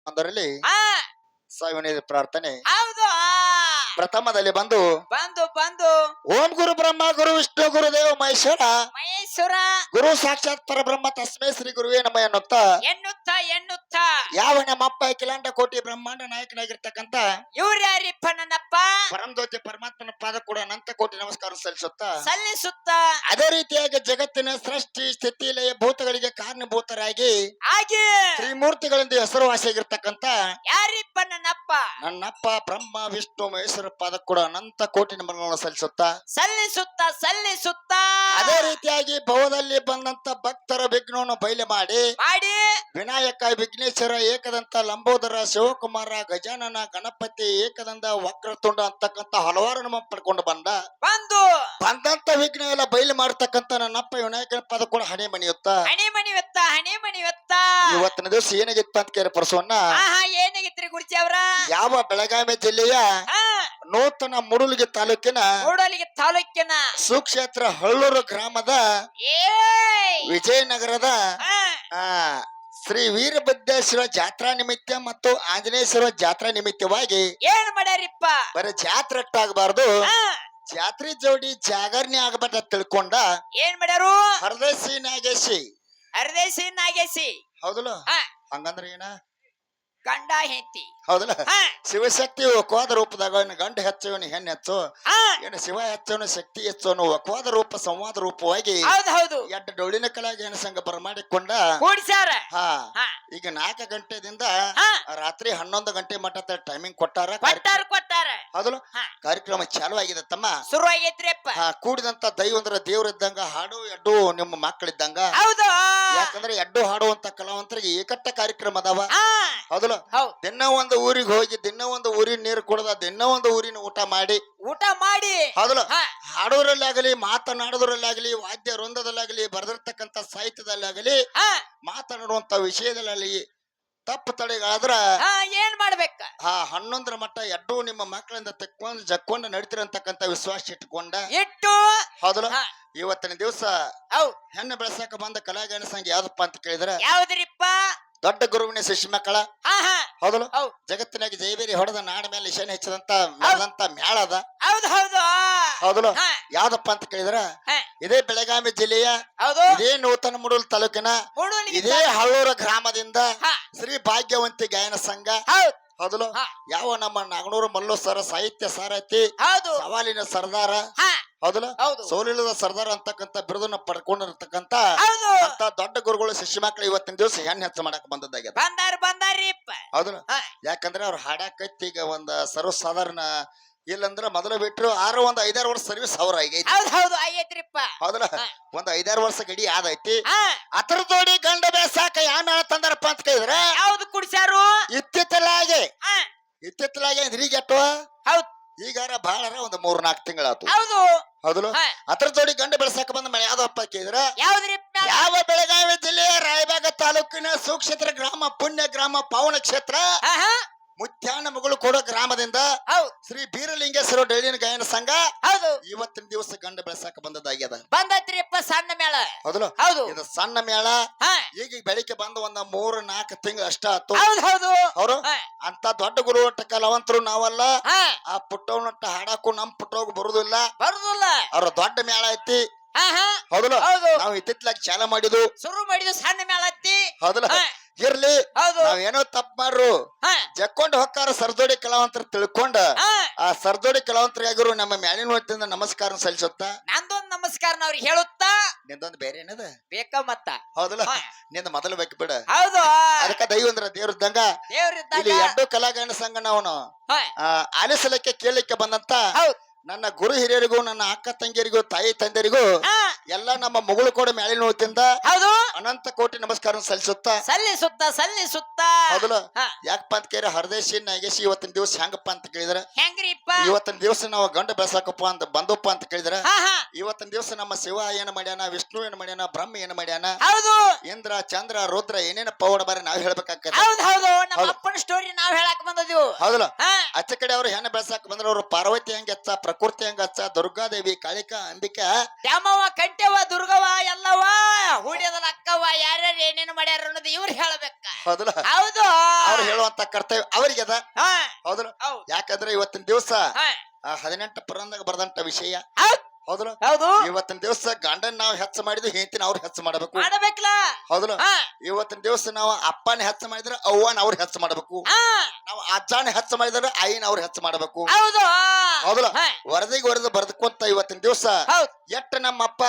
ಅದರಲ್ಲಿ ಹಾ ಸಾವಿನ ಪ್ರಾರ್ಥನೆ ಹೌದು ಪ್ರಥಮದಲ್ಲಿ ಬಂದು ಬಂದು ಬಂದು ಓಂ ಗುರು ಬ್ರಹ್ಮ ಗುರು ವಿಷ್ಣು ಗುರುದೇವ ಮಹೇಶ್ವರ ಮಹೇಶ್ವರ ಗುರು ಸಾಕ್ಷಾತ್ ಪರಬ್ರಹ್ಮ ತಸ್ಮೈ ಶ್ರೀ ಗುರುವೇ ನಮಃ ಎನ್ನುತ್ತಾ ಎನ್ನುತ್ತಾ ಯಾವ ನಮ್ಮಪ್ಪ ಅಖಿಲಾಂಡ ಕೋಟಿ ಬ್ರಹ್ಮಾಂಡ ನಾಯಕನಾಗಿರ್ತಕ್ಕಂತ ಇವ್ರು ಯಾರಿಪ್ಪ ನನ್ನಪ್ಪ ಪರಮಜ್ಯೋತಿ ಪರಮಾತ್ಮನ ಪಾದ ಕೂಡ ಅನಂತ ಕೋಟಿ ನಮಸ್ಕಾರ ಸಲ್ಲಿಸುತ್ತಾ ಸಲ್ಲಿಸುತ್ತ ಅದೇ ರೀತಿಯಾಗಿ ಜಗತ್ತಿನ ಸೃಷ್ಟಿ ಸ್ಥಿತಿ ಲಯ ಭೂತಗಳಿಗೆ ಕಾರಣಭೂತರಾಗಿ ಹಾಗೆ ತ್ರಿಮೂರ್ತಿಗಳಿಂದ ಹೆಸರುವಾಸಿಯಾಗಿರ್ತಕ್ಕಂತ ಯಾರಿಪ್ಪ ನನ್ನಪ್ಪ ನನ್ನಪ್ಪ ಬ್ರಹ್ಮ ವಿಷ್ಣು ಮಹೇಶ್ವರ ಪಾದ ಕೂಡ ಅನಂತ ಕೋಟಿ ನಮನಗಳನ್ನು ಸಲ್ಲಿಸುತ್ತಾ ಸಲ್ಲಿಸುತ್ತ ಅದೇ ರೀತಿಯಾಗಿ ಭವದಲ್ಲಿ ಬಂದಂತ ಭಕ್ತರ ವಿಘ್ನವನ್ನು ಬಯಲು ಮಾಡಿ ಮಾಡಿ ವಿನಾಯಕ ವಿಘ್ನೇಶ್ವರ ಏಕದಂತ ಲಂಬೋದರ ಶಿವಕುಮಾರ ಗಜಾನನ ಗಣಪತಿ ಏಕದಂತ ವಕ್ರತುಂಡ ಅಂತಕ್ಕಂತ ಹಲವಾರು ನಮ್ಮ ಪಡ್ಕೊಂಡು ಬಂದಂತ ವಿಘ್ನ ಎಲ್ಲ ಬಯಲು ಮಾಡ್ತಕ್ಕಂತ ನನ್ನಪ್ಪ ವಿನಾಯಕನ ಪದ ಕೂಡ ಹಣೆ ಮಣಿಯುತ್ತ ಹಣೆ ಮಣಿವತ್ತ ಇವತ್ತಿನ ದಿವಸ ಏನಾಗಿತ್ತು ಅಂತ ಕೇಳಿ ಪರಸವನ್ನ ಏನಾಗಿತ್ರಿ ಗುರುಜಿ ಅವ್ರ ಯಾವ ಬೆಳಗಾವಿ ಜಿಲ್ಲೆಯ ನೂತನ ಮುರುಳಿಗೆ ತಾಲೂಕಿನ ಮೂಡಲಿಗೆ ತಾಲೂಕಿನ ಸುಕ್ಷೇತ್ರ ಹಳ್ಳೂರು ಗ್ರಾಮದ ವಿಜಯನಗರದ ಆ ಶ್ರೀ ವೀರಭದ್ರೇಶ್ವರ ಜಾತ್ರಾ ನಿಮಿತ್ತ ಮತ್ತು ಆಂಜನೇಶ್ವರ ಜಾತ್ರಾ ನಿಮಿತ್ತವಾಗಿ ಏನ್ ಮಾಡ್ಯಾರಿಪ್ಪ ಬರೀ ಜಾತ್ರೆ ಆಗಬಾರ್ದು ಜಾತ್ರೆ ಜೋಡಿ ಜಾಗರಣೆ ಆಗಬೇಕ ತಿಳ್ಕೊಂಡ ಏನ್ ಮಾಡ್ಯಾರು ಹರದೇಶಿ ನಾಗೇಶಿ ನಾಗೇಸಿ ಹೌದಲ್ಲ ಹಂಗಂದ್ರ ಏನ ಗಂಡ ಹೆಂಡತಿ ಹೌದಲ್ಲ ಶಿವಶಕ್ತಿ ಒಕ್ವಾದ ರೂಪದಾಗ ಗಂಡ ಹೆಚ್ಚವನು ಹೆಣ್ಣು ಹೆಚ್ಚು ಏನು ಶಿವ ಹೆಚ್ಚವನು ಶಕ್ತಿ ಹೆಚ್ಚವನು ಒಕ್ವಾದ ರೂಪ ಸಂವಾದ ರೂಪವಾಗಿ ಹೌದು ಎಡ್ಡ ಡೊಳ್ಳಿನ ಕಲಾಗಿ ಏನು ಸಂಘ ಬರಮಾಡಿಕೊಂಡ ಕೂಡಿಸ್ಯಾರ ಹಾ ಈಗ 4 ಗಂಟೆದಿಂದ ರಾತ್ರಿ 11 ಗಂಟೆ ಮಟ್ಟ ಟೈಮಿಂಗ್ ಕೊಟ್ಟಾರ ಹೌದಲ್ಲ ಕಾರ್ಯಕ್ರಮ ಚಾಲು ಆಗಿದೆ ತಮ್ಮ ಶುರು ಆಗೈತ್ರಿಪ್ಪ ಕೂಡಿದಂತ ದೈವಂದ್ರ ದೇವ್ರಿದ್ದಂಗ ಹಾಡು ಎಡ್ಡು ನಿಮ್ಮ ಮಕ್ಕಳಿದ್ದಂಗ ಹೌದು ಯಾಕಂದ್ರೆ ಎಡ್ಡು ಹಾಡುವಂತ ಕಲಾವಂತರಿಗೆ ಏಕಟ್ಟ ಕಾರ್ಯಕ್ರಮ ಅದಾವ ಹೌದಲ್ಲ ದಿನ ಒಂದು ಊರಿಗೆ ಹೋಗಿ ದಿನ ಒಂದು ಊರಿನ ನೀರು ಕುಡ್ದ ದಿನ ಒಂದು ಊರಿನ ಊಟ ಮಾಡಿ ಹೌದಲ್ಲ ಹಾಡೋದ್ರಲ್ಲಾಗಲಿ ಮಾತನಾಡೋದ್ರಲ್ಲಾಗಲಿ ವಾದ್ಯ ವೃಂದದಲ್ಲಾಗಲಿ ಬರೆದಿರ್ತಕ್ಕಂಥ ಸಾಹಿತ್ಯದಲ್ಲಾಗಲಿ ಮಾತನಾಡುವಂತ ವಿಷಯದಲ್ಲಿ ತಪ್ಪು ತಡೆಗಾದ್ರ ಏನ್ ಮಾಡ್ಬೇಕ 11ರ ಮಟ್ಟ ಎಡ್ಡು ನಿಮ್ಮ ಮಕ್ಕಳಿಂದ ತೆಕ್ಕೊಂಡು ಜಕ್ಕೊಂಡು ನಡೀತಿರಂತಕ್ಕಂಥ ವಿಶ್ವಾಸ ಇಟ್ಕೊಂಡ ಹೌದಲ್ಲ ಇವತ್ತಿನ ದಿವಸ ಹೆಣ್ಣು ಬೆಳೆಸಕ ಬಂದ ಕಲಾಗಾನ ಸಂಘ ಯಾವ್ದಪ್ಪ ಅಂತ ಕೇಳಿದ್ರ ಯಾವ್ದ್ರಿಪ್ಪ ದೊಡ್ಡ ಗುರುವಿನ ಶಿಷ್ಯ ಮಕ್ಕಳ ಹೌದಲ್ಲ ಜಗತ್ತಿನಾಗ ಜೈಬೇರಿ ಹೊಡೆದ ನಾಡ ಮೇಲೆ ಇಶಾನೆ ಹೆಚ್ಚದಂತ ಮ್ಯಾಳ ಅದ ಹೌದಲ್ಲ ಯಾವ್ದಪ್ಪ ಅಂತ ಕೇಳಿದ್ರ ಇದೇ ಬೆಳಗಾವಿ ಜಿಲ್ಲೆಯ ಇದೇ ನೂತನ ಮುಡೂಲ್ ತಾಲೂಕಿನ ಇದೇ ಹಳ್ಳೂರ ಗ್ರಾಮದಿಂದ ಶ್ರೀ ಭಾಗ್ಯವಂತಿ ಗಾಯನ ಸಂಘ ಹೌದಲ್ಲ ಯಾವ ನಮ್ಮ ನಾಗನೂರು ಮಲ್ಲು ಸರ ಸಾಹಿತ್ಯ ಸಾರಥಿ ಸವಾಲಿನ ಸರ್ದಾರ ಹೌದಲ್ಲ ಸೋಲಿಲ್ಲದ ಸರ್ದಾರ ಅಂತಕ್ಕಂಥ ಬಿರುದನ್ನ ಪಡ್ಕೊಂಡಿರ್ತಕ್ಕಂತ ಅಂತ ದೊಡ್ಡ ಗುರುಗಳು ಶಿಷ್ಯ ಮಕ್ಕಳು ಇವತ್ತಿನ ದಿವಸ ಹೆಣ್ಣು ಹೆಚ್ಚು ಮಾಡಕ್ ಬಂದದ್ದಾಗ್ಯದ ಹೌದಲ್ಲ ಯಾಕಂದ್ರೆ ಅವ್ರು ಹಾಡಾಕೈತಿ ಈಗ ಒಂದ್ ಸರ್ವಸಾಧಾರಣ ಇಲ್ಲಂದ್ರ ಮೊದಲು ಬಿಟ್ರು ಒಂದು 5-6 ವರ್ಷ ಸರ್ವಿಸ್ ಅವ್ರ ಆಗೈತ್ರಿಪ್ಪ ಹೌದಲ್ಲ ಒಂದ್ 5-6 ವರ್ಷ ಗಡಿ ಆದೈತಿ ಅದ್ರ ಜೋಡಿ ಗಂಡ ಬೇಸಾಕ ಯಾವ ಮೇಳ ತಂದಾರಪ್ಪ ಅಂತ ಕೇಳಿದ್ರೆ ಯಾವ್ದು ಕುಡಿಸ್ಯಾರು ಇತ್ತಿತ್ತಲಾಗೆ ಹಿರಿಗೆಟ್ಟು ಈಗಾರ ಬಾಳರ ಒಂದು 3-4 ತಿಂಗಳಾತು ಹೌದಲ್ಲ ಅದ್ರ ಜೋಡಿ ಗಂಡ ಬೆಳೆಸಾಕ ಬಂದ ಮನೆ ಯಾವ್ದಪ್ಪ ಕೇಳಿದ್ರ ಯಾವ ಬೆಳಗಾವಿ ಜಿಲ್ಲೆಯ ರಾಯಬಾಗ ತಾಲೂಕಿನ ಸುಕ್ಷೇತ್ರ ಗ್ರಾಮ ಪುಣ್ಯ ಗ್ರಾಮ ಪಾವನ ಕ್ಷೇತ್ರ ಮುತ್ಯಾನ ಮಗಳು ಕೊಡೋ ಗ್ರಾಮದಿಂದ ಶ್ರೀ ಬೀರಲಿಂಗೇಶ್ವರ ಡೈಲಿನ ಗಾಯನ ಸಂಘ ಇವತ್ತಿನ ದಿವಸ ಗಂಡ ಬೆಳೆಸಾಕ ಬಂದೈತ್ರಿಪ್ಪ ಸಣ್ಣ ಮೇಳ ಹೌದಲ್ಲ ಇದು ಸಣ್ಣ ಮೇಳ ಈಗ ಬೆಳಿಗ್ಗೆ ಬಂದ ಒಂದ 3-4 ತಿಂಗಳು ಅಷ್ಟ ಆತು ಅವರು ಅಂತ ದೊಡ್ಡ ಗುರು ಕಲಾವಂತರು ನಾವಲ್ಲ ಆ ಪುಟ್ಟವನಟ್ಟ ಹಾಡಾಕು ನಮ್ ಪುಟ್ಟೋಗ ಬರುದಿಲ್ಲ ಅವ್ರ ದೊಡ್ಡ ಮೇಳ ಐತಿ ಹೌದಲ್ಲ ನಾವ್ ಇತ್ತಿತ್ಲಾಗ ಚಾಲ ಮಾಡಿದ್ವು ಶುರು ಮಾಡಿದ್ವು ಸಣ್ಣ ಮೇಳ ಐತಿ ಹೌದಲ್ಲ ಇರ್ಲಿ ನಾವೇನೋ ತಪ್ಪು ಮಾಡ್ರು ಜಕ್ಕೊಂಡು ಹೊಕ್ಕಾರ ಸರ್ದೋಡಿ ಕಲಾವಂತರ ತಿಳ್ಕೊಂಡ ಆ ಸರ್ದೋಡಿ ಕಲಾವಂತರಿಗಾಗಿರು ನಮ್ಮ ಮ್ಯಾಲಿನ ಹೊತ್ತಿಂದ ನಮಸ್ಕಾರ ಸಲ್ಲಿಸುತ್ತ ನಂದೊಂದು ನಮಸ್ಕಾರ ಅವ್ರಿಗೆ ಹೇಳುತ್ತಾ ನಿಂದೊಂದು ಬೇರೆ ಏನದ ಬೇಕ ಮತ್ತ ಹೌದಲ್ಲ ನಿಂದ ಮೊದಲು ಬೇಕು ಬಿಡ ಹೌದು ಅದಕ್ಕ ದೈವಂದ್ರ ದೇವ್ರಿದ್ದಂಗ ಇಲ್ಲಿ ಎಡ್ಡು ಕಲಾಗಾಯನ ಸಂಘ ನಾವು ಆಲಿಸಲಿಕ್ಕೆ ಕೇಳಲಿಕ್ಕೆ ಬಂದಂತ ನನ್ನ ಗುರು ಹಿರಿಯರಿಗೂ ನನ್ನ ಅಕ್ಕ ತಂಗಿಯರಿಗೂ ತಾಯಿ ತಂದೆಯರಿಗೂ ಎಲ್ಲ ನಮ್ಮ ಮಗಳು ಕೂಡ ಮ್ಯಾಲಿನ ಹೊತ್ತಿಂದ ಅನಂತ ಕೋಟಿ ನಮಸ್ಕಾರ ಸಲ್ಲಿಸುತ್ತ ಹೌದಲ್ಲ ಯಾಕಪ್ಪ ಅಂತ ಕೇಳಿ ಹರದೇಶಿ ನಾಗೇಶಿ ಇವತ್ತಿನ ದಿವಸ ಹೆಂಗಪ್ಪ ಅಂತ ಕೇಳಿದ್ರ ಇವತ್ತಿನ ದಿವಸ ನಾವು ಗಂಡ ಬೆಳೆಸಾಕಪ್ಪ ಅಂತ ಬಂದಪ್ಪ ಅಂತ ಕೇಳಿದ್ರ ಇವತ್ತಿನ ದಿವಸ ನಮ್ಮ ಶಿವ ಏನ್ ಮಾಡ್ಯಾನ ವಿಷ್ಣು ಏನ್ ಮಾಡ್ಯಾನ ಬ್ರಹ್ಮ ಏನ್ ಮಾಡ್ಯಾನ ಇಂದ್ರ ಚಂದ್ರ ರುದ್ರ ಏನೇನ ಪವಾಡ ಬಾರಿ ನಾವ್ ಹೇಳ್ಬೇಕಾಗ್ತದೆ ಸ್ಟೋರಿ ನಾವ್ ಹೇಳಕ್ ಬಂದದೀವು ಹೌದಲ್ಲ ಅಚ್ಚ ಕಡೆ ಅವ್ರು ಹೆಣ್ಣು ಬೆಳೆಸಾಕ ಬಂದ್ರ ಅವ್ರು ಪಾರ್ವತಿ ಹೆಂಗೆ ಪ್ರಕೃತಿ ಅಂಗಚ್ಚ ದುರ್ಗಾದೇವಿ ಕಾಳಿಕಾ ಅಂಬಿಕಾ ದ್ಯಾಮವ್ವ ಕಂಠವ್ವ ದುರ್ಗವ್ವ ಎಲ್ಲವ್ವ ಹುಡಿಯದ ಅಕ್ಕವ್ವ ಯಾರ್ಯಾರು ಏನೇನು ಮಾಡ್ಯಾರ ಅನ್ನೋದು ಇವ್ರು ಹೇಳ್ಬೇಕ ಹೌದಲ್ಲ ಹೌದು ಅವ್ರು ಹೇಳುವಂತ ಕರ್ತವ್ಯ ಅವರಿಗೆ ಅದ ಹಾ, ಹೌದಲ್ಲ ಹೌದು. ಯಾಕಂದ್ರೆ ಇವತ್ತಿನ ದಿವಸ ಹಾ, 18 ಪುರಾಣದಾಗ ಬರೆದಂತ ವಿಷಯ ಹೌದ್, ಹೌದಲ್ಲ ಹೌದು ಇವತ್ತಿನ ದಿವಸ ಗಂಡನ್ ನಾವು ಹೆಚ್ಚು ಮಾಡಿದ್ವಿ ಹೆಂಡತಿನ ಅವ್ರು ಹೆಚ್ಚು ಮಾಡಬೇಕು ಮಾಡಬೇಕಲ್ಲ ಹೌದಲ್ಲ ಹಾ, ಇವತ್ತಿನ ದಿವಸ ನಾವು ಅಪ್ಪನ ಹೆಚ್ಚು ಮಾಡಿದ್ರೆ ಅವ್ವನ ಅವ್ರು ಹೆಚ್ಚು ಮಾಡಬೇಕು ಹಾ, ನಾವು ಅಜ್ಜಾನ ಹೆಚ್ಚು ಮಾಡಿದ್ರೆ ಆಯಿನ ಅವ್ರು ಹೆಚ್ಚು ಮಾಡಬೇಕು ಹೌದು ಹೌದಲ್ಲ ಹಾ, ವರದಿಗೆ ವರದಿ ಬರೆದುಕೊಂತ ಇವತ್ತಿನ ದಿವಸ ಹೌದ್, ಎಟ್ಟ ನಮ್ಮಪ್ಪ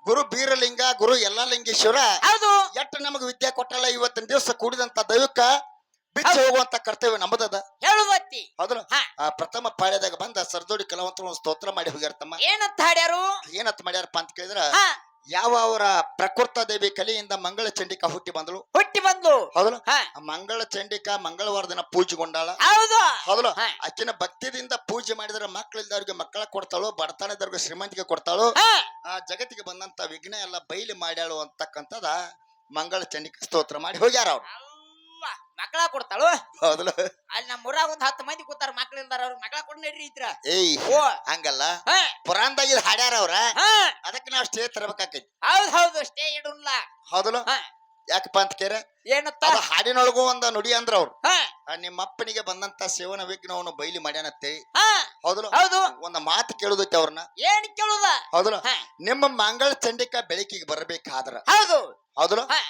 ಗುರು ಬೀರಲಿಂಗ ಗುರು ಯಲ್ಲಾಲಿಂಗೇಶ್ವರ ಹೌದು ಎಟ್ಟ ನಮಗೆ ವಿದ್ಯೆ ಕೊಟ್ಟಲ್ಲ ಇವತ್ತಿನ ದಿವಸ ಕೂಡಿದಂತ ದೈವಕ್ಕ ಬಿಚ್ಚಿ ಹೋಗುವಂತ ಕರ್ತವ್ಯ ನಮ್ಮದದ ಹೇಳುವತ್ತಿ ಹೌದಲ್ಲ ಹಾ. ಪ್ರಥಮ ಪಾಳ್ಯದಾಗ ಬಂದ ಸರ್ದೋಡಿ ಕಲಾವಂತರು ಒಂದು ಸ್ತೋತ್ರ ಮಾಡಿ ಹೋಗ್ಯಾರತಮ್ಮ ಏನಂತ ಹಾಡ್ಯಾರು ಏನಂತ ಮಾಡ್ಯಾರಪ್ಪ ಅಂತ ಕೇಳಿದ್ರ ಹಾ, ಯಾವ ಅವರ ಪ್ರಕೃತ ದೇವಿ ಕಲೆಯಿಂದ ಮಂಗಳ ಚಂಡಿಕಾ ಹುಟ್ಟಿ ಬಂದಳು ಹುಟ್ಟಿ ಬಂದು ಹೌದಲ್ಲ ಹಾ, ಆ ಮಂಗಳ ಚಂಡಿಕಾ ಮಂಗಳವಾರ ದಿನ ಪೂಜೆಗೊಂಡಾಳ ಹೌದು ಹೌದಲ್ಲ ಹಾ, ಆಕಿನ ಭಕ್ತಿದಿಂದ ಪೂಜೆ ಮಾಡಿದ್ರೆ ಮಕ್ಕಳಿದ್ದವ್ರಿಗೆ ಮಕ್ಕಳ ಕೊಡ್ತಾಳು ಬಡತನದವ್ರಿಗೆ ಶ್ರೀಮಂತಿಗೆ ಕೊಡ್ತಾಳು ಹಾ, ಆ ಜಗತ್ತಿಗೆ ಬಂದಂತ ವಿಘ್ನ ಎಲ್ಲ ಬೈಲಿ ಮಾಡ್ಯಾಳು ಅಂತಕ್ಕಂಥದ ಮಂಗಳ ಚಂಡಿಕಾ ಸ್ತೋತ್ರ ಮಾಡಿ ಹೋಗ್ಯಾರ ಅವ್ರು ಅವ್ವ, ಮಕ್ಕಳ ಕೊಡ್ತಾಳು ಹೌದಲ್ಲ ಅಲ್ಲಿ ನಮ್ಮ ಊರಾಗ ಒಂದ್ 10 ಮಂದಿ ಕೂತಾರ ಮಕ್ಳಿಲ್ದಾರ ಅವ್ರ ಮಕ್ಕಳ ಕೊಡ್ ನಡ್ರಿ ಇದ್ರ ಏಯ್ ಓ ಹಂಗಲ್ಲ ಹಾ, ಪುರಾಣದಾಗ ಇದು ಹಾಡ್ಯಾರ ಅವ್ರ ಹಾ, ಅದಕ್ಕೆ ನಾವು ಸ್ಟೇ ತರಬೇಕಾಕೈತಿ ಹೌದ್ ಹೌದು ಅಷ್ಟೇ ಇಡುಲ್ಲ ಹೌದಲ್ಲ ಹಾ, ಯಾಕಪ್ಪ ಅಂತ ಕೇರ ಏನತ್ತ ಅದು ಹಾಡಿನೊಳಗೂ ಒಂದ ನುಡಿ ಅಂದ್ರ ಅವ್ರು ಹಾ, ನಿಮ್ಮ ಅಪ್ಪನಿಗೆ ಬಂದಂತ ಸೇವನ ವಿಘ್ನವನ್ನು ಬೈಲಿ ಮಾಡ್ಯಾನತ್ತೆ ಹಾ, ಹೌದಲ್ಲ ಹೌದು ಒಂದ ಮಾತು ಕೇಳುದೈತಿ ಅವ್ರನ್ನ ಏನ್ ಕೇಳುದ ಹೌದಲ್ಲ ಹಾ, ನಿಮ್ಮ ಮಂಗಳ ಚಂಡಿಕಾ ಬೆಳಕಿಗೆ ಬರಬೇಕಾದ್ರ ಹೌದು ಹೌದಲ್ಲ ಹಾ,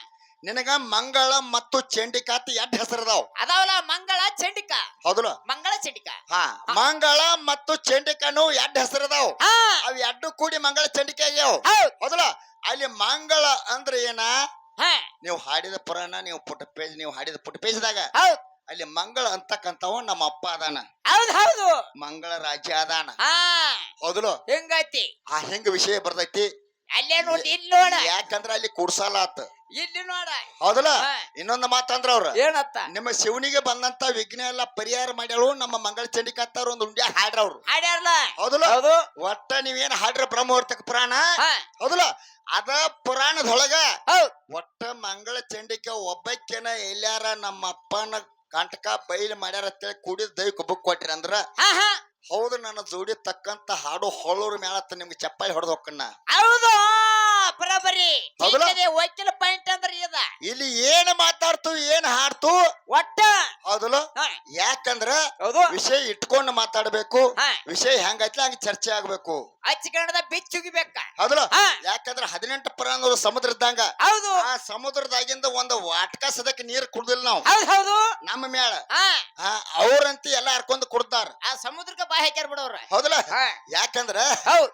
ನಿನಗ ಮಂಗಳ ಮತ್ತು ಚಂಡಿಕಾತ್ ಎಡ್ ಹೆಸರದಾವ್ ಅದಾವಲ್ಲ ಮಂಗಳ ಚಂಡಿಕಾ ಹೌದಲ್ಲ ಮಂಗಳ ಚಂಡಿಕಾ ಹಾ ಮಂಗಳ ಮತ್ತು ಚಂಡಿಕಾನು ಎಡ್ ಹೆಸರದಾವ್ ಹಾ, ಅವ್ ಎಡ್ಡು ಕೂಡಿ ಮಂಗಳ ಚಂಡಿಕೆ ಆಗ್ಯಾವ ಹೌದ್ ಹೌದಲ್ಲ ಅಲ್ಲಿ ಮಂಗಳ ಅಂದ್ರೆ ಏನ ಹಾ, ನೀವು ಹಾಡಿದ ಪುರಾಣ ನೀವು ಪುಟ್ಟ ಪೇಜ್ ನೀವು ಹಾಡಿದ ಪುಟ್ಟ ಪೇಜ್ದಾಗ ಹೌದ್ ಅಲ್ಲಿ ಮಂಗಳ ಅಂತಕ್ಕಂಥವ ನಮ್ಮ ಅಪ್ಪ ಅದಾನ ಹೌದ್ ಹೌದು ಮಂಗಳ ರಾಜ್ಯ ಅದಾನ ಹಾ, ಹೌದಲ್ಲ ಹೆಂಗೈತಿ ಆ ಹೆಂಗ ವಿಷಯ ಬರ್ತೈತಿ ಅಲ್ಲೇ ನೋಡಿ ಇಲ್ಲಿ ನೋಡ ಯಾಕಂದ್ರ ಅಲ್ಲಿ ಕುಡ್ಸಾಲ ಆತ ಇಲ್ಲಿ ನೋಡ ಹೌದಲ್ಲ ಹಾ. ಇನ್ನೊಂದು ಮಾತಂದ್ರ ಅವ್ರ ಏನತ್ತ ನಿಮ್ಮ ಶಿವನಿಗೆ ಬಂದಂತ ವಿಘ್ನ ಎಲ್ಲ ಪರಿಹಾರ ಮಾಡ್ಯಾಳು ನಮ್ಮ ಮಂಗಳ ಚಂಡಿಕಾತ್ತವ್ರ ಒಂದು ಉಂಡ್ಯಾ ಹಾಡ್ರ ಅವ್ರು ಹಾಡ್ಯಾರಲ್ಲ ಹೌದಲ್ಲ ಹೌದು ಒಟ್ಟ ನೀವೇನ್ ಹಾಡ್ರ ಬ್ರಹ್ಮವರ್ತಕ ಪುರಾಣ ಹಾ, ಹೌದಲ್ಲ ಅದ ಪುರಾಣದೊಳಗ ಹೌದ್ ಒಟ್ಟ ಮಂಗಳ ಚಂಡಿಕ ಒಬ್ಬಕ್ಕೇನ ಎಲ್ಲಾರ ನಮ್ಮ ಅಪ್ಪನ ಕಂಟಕ ಬೈಲ್ ಮಾಡ್ಯಾರ ಅಂತೇಳಿ ಕೂಡಿದ ದೈವಕ್ಕೆ ಬುಕ್ ಕೊಟ್ಟಿರ ಅಂದ್ರ ಹಾ, ಹಾ, ಹೌದು ನನ್ನ ಜೋಡಿ ತಕ್ಕಂತ ಹಾಡು ಹೊಳ್ಳೂರ್ ಮೇಳತ್ತ ನಿಮ್ಗೆ ಚಪ್ಪಾಳಿ ಹೊಡೆದ್ ಹೋಕ್ಕಣ್ಣ ಹೌದು ಬರಬರಿ ಹೌದಲ್ಲ? ವಕೀಲ ಪಾಯಿಂಟ್ ಅಂದ್ರೆ ಇದ ಇಲ್ಲಿ ಏನ್ ಮಾತಾಡ್ತು ಏನ್ ಹಾಡ್ತು ಒಟ್ಟ ಹೌದಲ್ಲ ಹಾ, ಯಾಕಂದ್ರ ಹೌದು ವಿಷಯ ಇಟ್ಕೊಂಡು ಮಾತಾಡ್ಬೇಕು ಹಾ, ವಿಷಯ ಹೆಂಗೈತಿ ಹಂಗ ಚರ್ಚೆ ಆಗ್ಬೇಕು ಹಚ್ಚಿಕೊಂಡದ ಬಿಚ್ಚುಗಿಬೇಕ ಹೌದಲ್ಲ ಹಾ, ಯಾಕಂದ್ರ 18 ಪುರಾಣದವ್ರು ಸಮುದ್ರ ಇದ್ದಂಗ ಹೌದು ಆ ಸಮುದ್ರದಾಗಿಂದ ಒಂದು ವಾಟ್ಕ ಸದಕ್ಕೆ ನೀರ್ ಕುಡ್ದಿಲ್ಲ ನಾವು ಹೌದ್ ಹೌದು ನಮ್ಮ ಮೇಳ ಹಾ, ಅವ್ರಂತಿ ಎಲ್ಲ ಹರ್ಕೊಂಡ್ ಕುಡ್ದಾರ ಆ ಸಮುದ್ರಕ್ಕೆ ಬಾಯಿ ಹಾಕ್ಯಾರ ಬಿಡವ್ರ ಹೌದಲ್ಲ ಹಾ, ಯಾಕಂದ್ರ ಹೌದ್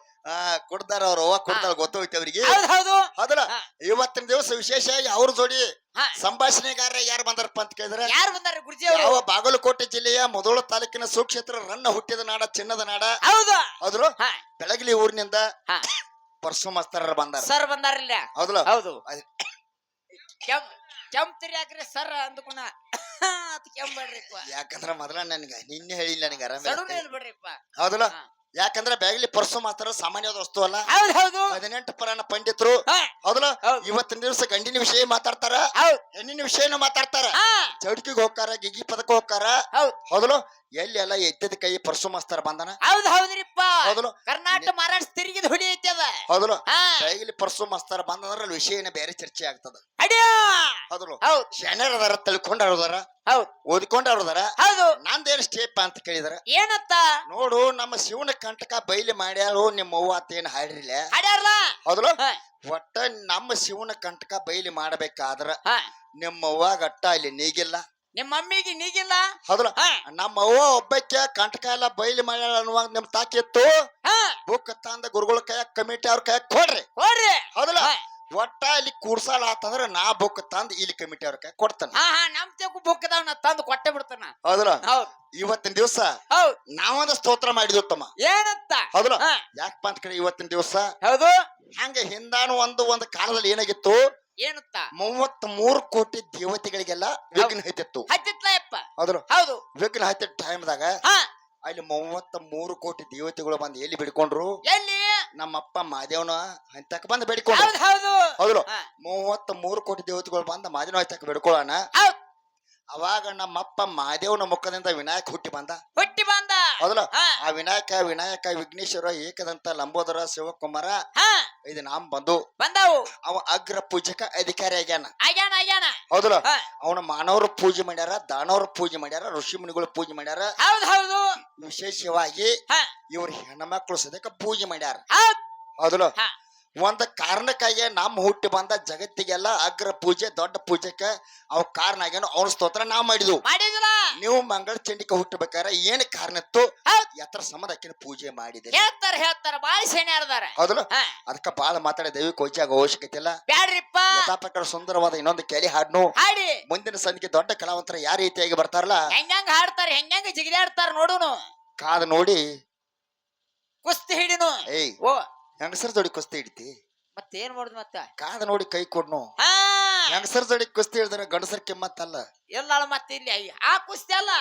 ಕುಡ್ದಾರ ಅವ್ರ ಅವ್ವ ಕುಡ್ದಾರ ಗೊತ್ತೋಯ್ತಿ ಅವ್ರಿಗೆ ಹೌದ್ ಹೌದು ಹೌದಲ್ಲ ಹಾ. ಇವತ್ತಿನ ದಿವಸ ವಿಶೇಷವಾಗಿ ಅವ್ರ ಜೋಡಿ ಹಾ, ಸಂಭಾಷಣೆಗಾರ ಯಾರು ಬಂದಾರಪ್ಪ ಅಂತ ಕೇಳಿದ್ರೆ ಯಾರು ಬಂದಾರ ಗುರುಜಿ ಅವರು ಯಾವ ಬಾಗಲಕೋಟೆ ಜಿಲ್ಲೆಯ ಮುಧೋಳ ತಾಲೂಕಿನ ಸುಕ್ಷೇತ್ರ ರನ್ನ ಹುಟ್ಟಿದ ನಾಡ ಚಿನ್ನದ ನಾಡ ಹೌದು ಹೌದ್ರು ಹಾ, ಬೆಳಗಲಿ ಊರಿನಿಂದ ಹಾ, ಪರಶು ಮಾಸ್ತರ್ ಬಂದಾರ ಸರ್ ಬಂದಾರಿಲ್ಲ ಹೌದಲ್ಲ ಹೌದು ಅದ್- ಕೆಂಪ್ತಿರಿ ಯಾಕ್ರಿ ಸರ್ ಅಂದ್ಕುಣ ಅದ್ ಕೆಂಬೇಡ್ರಿಪ್ಪ ಯಾಕಂದ್ರ ಮೊದಲ ನನ್ಗ ನಿನ್ನೆ ಹೇಳಿಲ್ಲ ನನಗೆ ಆರಾಮ ಸಡುನ ಹೇಳ್ಬೇಡ್ರಿಪ್ಪ ಹೌದಲ್ಲ ಹಾ. ಯಾಕಂದ್ರ ಬ್ಯಾಗ್ಲಿ ಪರಶು ಮಾಸ್ತರ್ ಸಾಮಾನ್ಯವಾದ ವಸ್ತು ಅಲ್ಲ ಹೌದ್ ಹೌದು 18 ಪುರಾಣ ಪಂಡಿತರು ಹಾ, ಹೌದಲ್ಲ ಹೌದ್. ಇವತ್ತಿನ ದಿವಸ ಗಂಡಿನ ವಿಷಯ ಮಾತಾಡ್ತಾರ ಹೌದ್ ಹೆಣ್ಣಿನ ವಿಷಯನೂ ಮಾತಾಡ್ತಾರ ಹಾ, ಚೌಟಿಗೆ ಹೋಗ್ತಾರ ಗಿಗಿ ಪದಕ ಹೋಗ್ತಾರ ಹೌದ್ ಹೌದಲ್ಲ ಎಲ್ಲಿ ಎಲ್ಲ ಎತ್ತಿದ ಕೈ ಪರಶು ಮಾಸ್ತರ್ ಬಂದನ ಹೌದ್ ಹೌದ್ರಿಪ್ಪ ಹೌದಲ್ಲ ಕರ್ನಾಟಕ ಮಹಾರಾಷ್ಟ್ರ ತಿರುಗಿದ ಹುಡಿ ಐತಿ ಅದ ಹೌದಲ್ಲ ಹಾ, ಬ್ಯಾಗ್ಲಿ ಪರಶು ಮಾಸ್ತರ್ ಬಂದಂದ್ರ ಅಲ್ಲಿ ವಿಷಯನ ಬೇರೆ ಚರ್ಚೆ ಆಗ್ತದ ಅಡ್ಯಾ ಹೌದಲ್ಲ ಹೌದ್ ಶನರದಾರ ತಿಳ್ಕೊಂಡಾರದಾರ ಹೌದ್ ಓದ್ಕೊಂಡಾರದಾರ ಹೌದು ನಂದೇನ್ ಸ್ಟೇಪ್ ಅಂತ ಕೇಳಿದಾರ ಏನತ್ತ ನೋಡು ನಮ್ಮ ಶಿವನ ಕಂಟಕ ಬೈಲಿ ಮಾಡ್ಯಾಳು ನಿಮ್ಮ ಅವ್ವ ಅತ್ತೇನ್ ಹಾಡ್ರಿಲ್ಲ ಹಾಡ್ಯಾರಲ್ಲ ಹೌದಲ್ಲ ಹಾ, ಒಟ್ಟ ನಮ್ಮ ಶಿವನ ಕಂಟಕ ಬೈಲಿ ಮಾಡಬೇಕಾದ್ರ ಹಾ, ನಿಮ್ಮ ಅವ್ವ ಗಟ್ಟ ಇಲ್ಲಿ ನೀಗಿಲ್ಲ ನಿಮ್ಮ ಮಮ್ಮಿಗೆ ನೀಗಿಲ್ಲ ಹೌದಲ್ಲ ಹಾ, ನಮ್ಮ ಅವ್ವ ಒಬ್ಬಕ್ಕೆ ಕಂಟಕ ಎಲ್ಲ ಬೈಲಿ ಮಾಡ್ಯಾಳ ಅನ್ನುವಾಗ ನಿಮ್ ತಾಕಿತ್ತು ಹಾ, ಬುಕ್ ತಂದ ಗುರುಗಳ ಕೈಯಾಗ ಕಮಿಟಿ ಅವ್ರ ಕೈಯಾಗ ಕೊಡ್ರಿ ಕೊಡ್ರಿ ಹೌದಲ್ಲ ಹಾ, ಒಟ್ಟ ಇಲ್ಲಿ ಕೂರ್ಸಾಲ ಆತಂದ್ರ ನಾ ಬುಕ್ ತಂದ್ ಇಲ್ಲಿ ಕಮಿಟಿ ಅವ್ರ ಕೈಯಾಗ ಕೊಡ್ತಾನ ಹಾ, ಹಾ, ನಮ್ ತೆಗು ಬುಕ್ಕದವ್ ನಾ ತಂದು ಕೊಟ್ಟೆ ಬಿಡ್ತಾನ ಹೌದಲ್ಲ ಹೌದ್ ಇವತ್ತಿನ ದಿವಸ ಹೌದ್ ನಾವೊಂದ ಸ್ತೋತ್ರ ಮಾಡಿದ್ವಿ ತಮ್ಮ ಏನಂತ ಹೌದಲ್ಲ ಹಾ, ಯಾಕಪ್ಪ ಅಂತ ಕೇಳಿ ಇವತ್ತಿನ ದಿವಸ ಹೌದು ಹಂಗ ಹಿಂದಾನು ಒಂದು ಕಾಲದಲ್ಲಿ ಏನಾಗಿತ್ತು ಏನಂತ 33 ಕೋಟಿ ದೇವತೆಗಳಿಗೆಲ್ಲ ವಿಘ್ನ ಹತ್ತಿತ್ತು ಹತ್ತಿತ್ಲಯಪ್ಪ ಹೌದಲ್ಲ ಹೌದು ವಿಘ್ನ ಹತ್ತಿದ ಟೈಮ್ದಾಗ ಹಾ, ಅಲ್ಲಿ 33 ಕೋಟಿ ದೇವತೆಗಳು ಬಂದು ಎಲ್ಲಿ ಬಿಡ್ಕೊಂಡ್ರು ಎಲ್ಲಿ ನಮ್ಮಪ್ಪ ಮಾದೇವನ ಹಂತಕ್ ಬಂದು ಬೇಡಿಕೊಂಡ್ರು ಹೌದ್ ಹೌದು ಹೌದಲ್ಲ ಹಾ, 33 ಕೋಟಿ ದೇವತೆಗಳು ಬಂದ ಮಾದೇವನ ಹಂತಕ್ ಬೇಡ್ಕೊಳ್ಳೋಣ ಹೌದ್ ಅವಾಗ ನಮ್ಮಪ್ಪ ಮಹಾದೇವನ ಮುಖದಿಂದ ವಿನಾಯಕ ಹುಟ್ಟಿ ಬಂದ. ಹೌದಲ್ಲ, ಹಾ. ಆ ವಿನಾಯಕ ವಿಘ್ನೇಶ್ವರ ಏಕದಂತ ಲಂಬೋದರ ಶಿವಕುಮಾರ ಇದು ನಾಮ್ ಬಂದವು. ಅವ ಅಗ್ರ ಪೂಜಕ ಅಧಿಕಾರಿ ಆಗ್ಯಾನ ಹೌದಲ್ಲ, ಹಾ. ಅವನ ಮಾನವರು ಪೂಜೆ ಮಾಡ್ಯಾರ, ದಾನವರು ಪೂಜೆ ಮಾಡ್ಯಾರ, ಋಷಿ ಮುನಿಗಳು ಪೂಜೆ ಮಾಡ್ಯಾರ. ಹೌದು ವಿಶೇಷವಾಗಿ ಹಾ. ಇವ್ರ ಹೆಣ್ಮಕ್ಳು ಸದ್ಯಕ್ಕ ಪೂಜೆ ಮಾಡ್ಯಾರ. ಹೌದ್ ಹೌದಲ್ಲ, ಹಾ. ಒಂದ ಕಾರಣಕ್ಕಾಗಿ ನಮ್ಮ ಹುಟ್ಟಿ ಬಂದ ಜಗತ್ತಿಗೆಲ್ಲ ಅಗ್ರ ಪೂಜೆ ದೊಡ್ಡ ಪೂಜೆಕ ಅವ್ ಕಾರಣ ಆಗ್ಯಾನು. ಅವ್ನ ಸ್ತೋತ್ರ ನಾವ್ ಮಾಡಿದ್ವು. ನೀವು ಮಂಗಳ ಚಂಡಿಕ ಹುಟ್ಟಬೇಕಾದ್ರೆ ಏನ್ ಕಾರಣ ಇತ್ತು, ಎತ್ತರ ಸಮದಕ್ಕಿನ ಪೂಜೆ ಮಾಡಿದೆ ಹೇಳ್ತಾರ ಬಾಳ ಸೇನ್ಯಾರದಾರ. ಹೌದಲ್ಲ, ಅದಕ್ಕ ಬಾಳ ಮಾತಾಡ ದೈವಿಕ ವೈಚಾಗ ಅವಶ್ಯಕತೆ ಇಲ್ಲ. ಬ್ಯಾಡ್ರಿಪ್ಪ, ಯಥಾಪ್ರಕಾರ ಸುಂದರವಾದ ಇನ್ನೊಂದು ಕೆಲಿ ಹಾಡ್ನು ಹಾಡಿ ಮುಂದಿನ ಸಂಧಿಗೆ ದೊಡ್ಡ ಕಲಾವಂತರ ಯಾವ ರೀತಿಯಾಗಿ ಬರ್ತಾರಲ್ಲ ಹೆಂಗ ಹಾಡ್ತಾರ, ಹೆಂಗ ಜಿಗಿದಾಡ್ತಾರ ನೋಡುನು. ಕಾದ ನೋಡಿ ಕುಸ್ತಿ ಹಿಡಿನು. ಏಯ್ ಓ ಹೆಂಗಸರ್ ಜೋಡಿ ಕುಸ್ತಿ ಹಿಡಿತಿ, ಮತ್ತೇನ್ ಮಾಡುದು ಮತ್ತ ಕಾದ ನೋಡಿ ಕೈ ಕೊಡ್ನು. ಹೆಂಗಸರ್ ಜೋಡಿ ಕುಸ್ತಿ ಹಿಡಿದ್ರೆ ಗಂಡಸರ್ ಕೆಮ್ಮತ್ತಲ್ಲ ಎಲ್ಲ ಮತ್ತೆ ಇಲ್ಲಿ ಆ ಕುಸ್ತಿ ಅಲ್ಲ,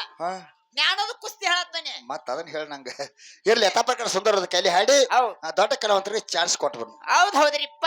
ಜ್ಞಾನದ ಕುಸ್ತಿ ಹೇಳತ್ತಾನೆ. ಮತ್ತ ಅದನ್ನ ಹೇಳ ನಂಗ ಇರ್ಲಿ. ಯಥಾಪ್ರಕಾರ ಸುಂದರವಾದ ಕಲಿ ಹಾಡಿ ದೊಡ್ಡ ಕಲಾವಂತರಿಗೆ ಚಾನ್ಸ್ ಕೊಟ್ಬಿಡ್ನು. ಹೌದ್ರಿಪ್ಪ.